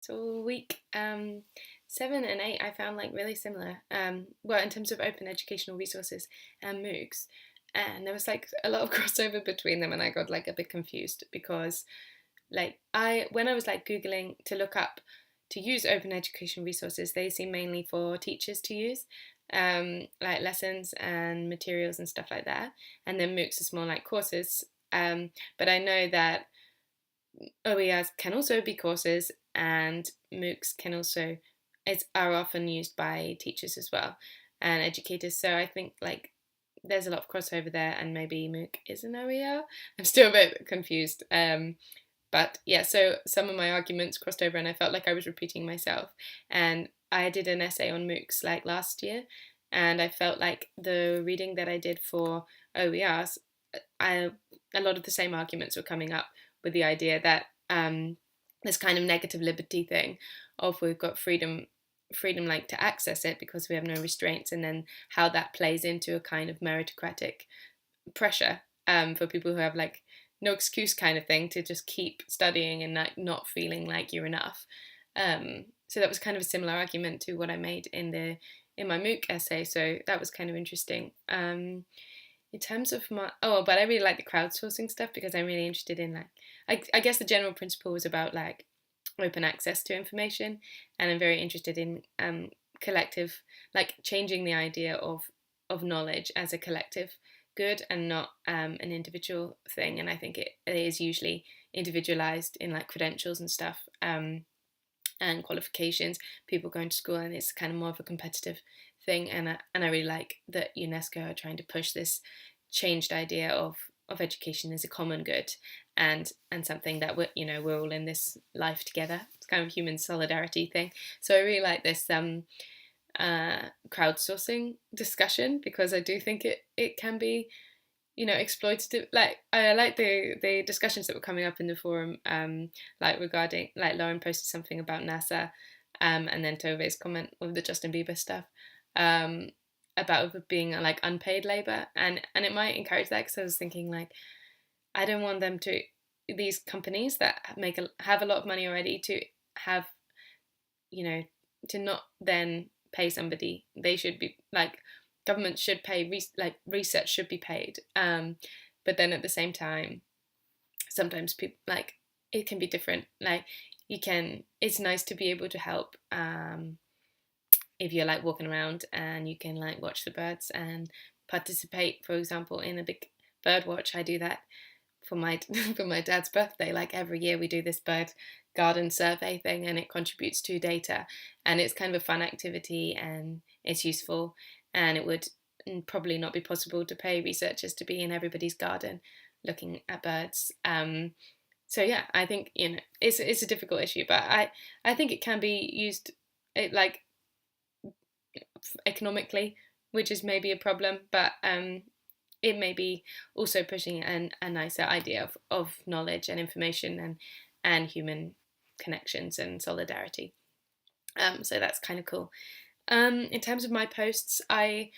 So week 7 and 8, I found like really similar. Well, in terms of open educational resources and MOOCs, and there was like a lot of crossover between them, and I got like a bit confused because like when I was like googling to look up to use open education resources, they seem mainly for teachers to use, like lessons and materials and stuff like that. And then MOOCs is more like courses. But I know that OERs can also be courses, and MOOCs can also are often used by teachers as well and educators. So I think like there's a lot of crossover there, and maybe MOOC is an OER. I'm still a bit confused. But yeah, so some of my arguments crossed over, and I felt like I was repeating myself. And I did an essay on MOOCs like last year, and I felt like the reading that I did for OERs, a lot of the same arguments were coming up with the idea that this kind of negative liberty thing of we've got freedom like to access it because we have no restraints, and then how that plays into a kind of meritocratic pressure for people who have like no excuse kind of thing to just keep studying and like not feeling like you're enough. So that was kind of a similar argument to what I made in my MOOC essay. So that was kind of interesting. In terms of but I really like the crowdsourcing stuff because I'm really interested in like I guess the general principle was about like open access to information, and I'm very interested in collective, like changing the idea of knowledge as a collective good and not an individual thing. And I think it is usually individualized in like credentials and stuff, and qualifications, people going to school, and it's kind of more of a competitive thing. And I really like that UNESCO are trying to push this changed idea of education as a common good, and something that we're all in this life together. It's kind of a human solidarity thing. So I really like this crowdsourcing discussion because I do think it can be exploitative. Like I like the discussions that were coming up in the forum, like regarding like Lauren posted something about NASA, and then Tove's comment with the Justin Bieber stuff, about being like unpaid labor, and it might encourage that, because I was thinking like I don't want them to, these companies that have a lot of money already, to have to not then pay somebody. They should be like, government should pay, like research should be paid, but then at the same time sometimes people like it can be different. Like it's nice to be able to help if you're like walking around and you can like watch the birds and participate, for example, in a big bird watch. I do that for my for my dad's birthday. Like every year we do this bird garden survey thing, and it contributes to data, and it's kind of a fun activity, and it's useful, and it would probably not be possible to pay researchers to be in everybody's garden looking at birds. So yeah, I think it's a difficult issue, but I think it can be used like economically, which is maybe a problem, but it may be also pushing a nicer idea of knowledge and information and human connections and solidarity. So that's kind of cool. In terms of my posts, I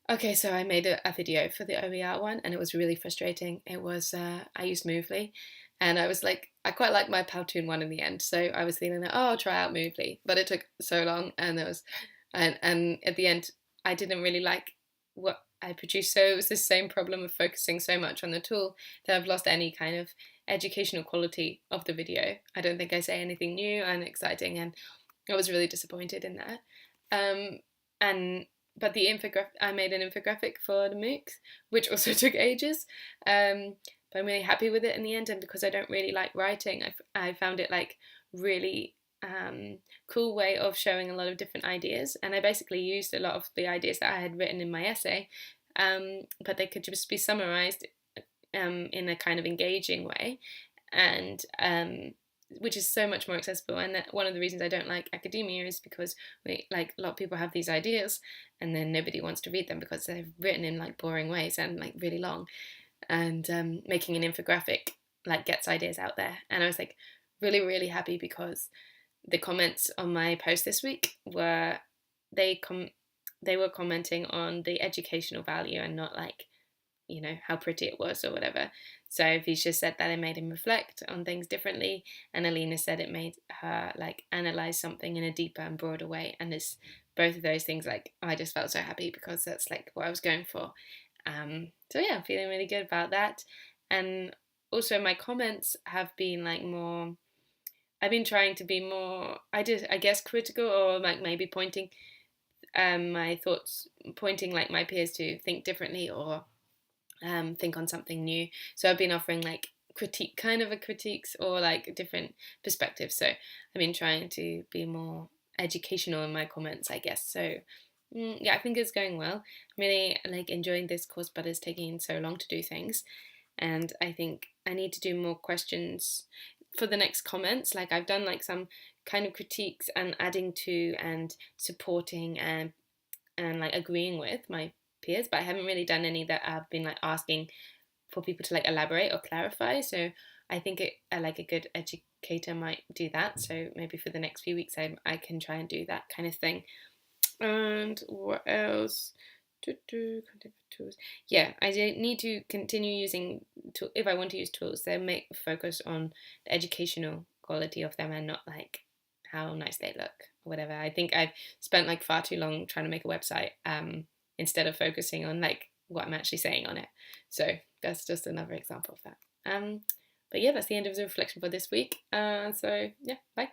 made a video for the OER one, and it was really frustrating. It was I used Movely, and I was like, I quite like my Powtoon one in the end, so I was thinking that, I'll try out Movely, but it took so long, and at the end I didn't really like what I produced. So it was the same problem of focusing so much on the tool that I've lost any kind of educational quality of the video. I don't think I say anything new and exciting, and I was really disappointed in that. But I made an infographic for the MOOCs, which also took ages. But I'm really happy with it in the end, and because I don't really like writing, I found it like really cool way of showing a lot of different ideas, and I basically used a lot of the ideas that I had written in my essay, but they could just be summarized in a kind of engaging way, and which is so much more accessible. And one of the reasons I don't like academia is because a lot of people have these ideas and then nobody wants to read them because they're written in like boring ways and like really long, and making an infographic like gets ideas out there. And I was like really, really happy because the comments on my post this week were they were commenting on the educational value and not like you know, how pretty it was or whatever. So Vish just said that it made him reflect on things differently, and Alina said it made her like analyze something in a deeper and broader way. And this, both of those things, like I just felt so happy because that's like what I was going for. So yeah, I'm feeling really good about that. And also my comments have been like more, I've been trying to be more, I guess critical, or like maybe pointing my thoughts, pointing like my peers to think differently, or think on something new. So I've been offering like critique, kind of a critiques, or like different perspectives. So I've been trying to be more educational in my comments, I guess. So yeah, I think it's going well. I'm really like enjoying this course, but it's taking so long to do things. And I think I need to do more questions for the next comments. Like I've done like some kind of critiques and adding to and supporting and like agreeing with my peers, but I haven't really done any that I've been like asking for people to like elaborate or clarify. So I think it like a good educator might do that. So maybe for the next few weeks I can try and do that kind of thing. And what else? Content for tools. Yeah, I need to continue using if I want to use tools, they make focus on the educational quality of them and not like how nice they look or whatever. I think I've spent like far too long trying to make a website instead of focusing on like what I'm actually saying on it. So that's just another example of that. But yeah, that's the end of the reflection for this week. So yeah, bye.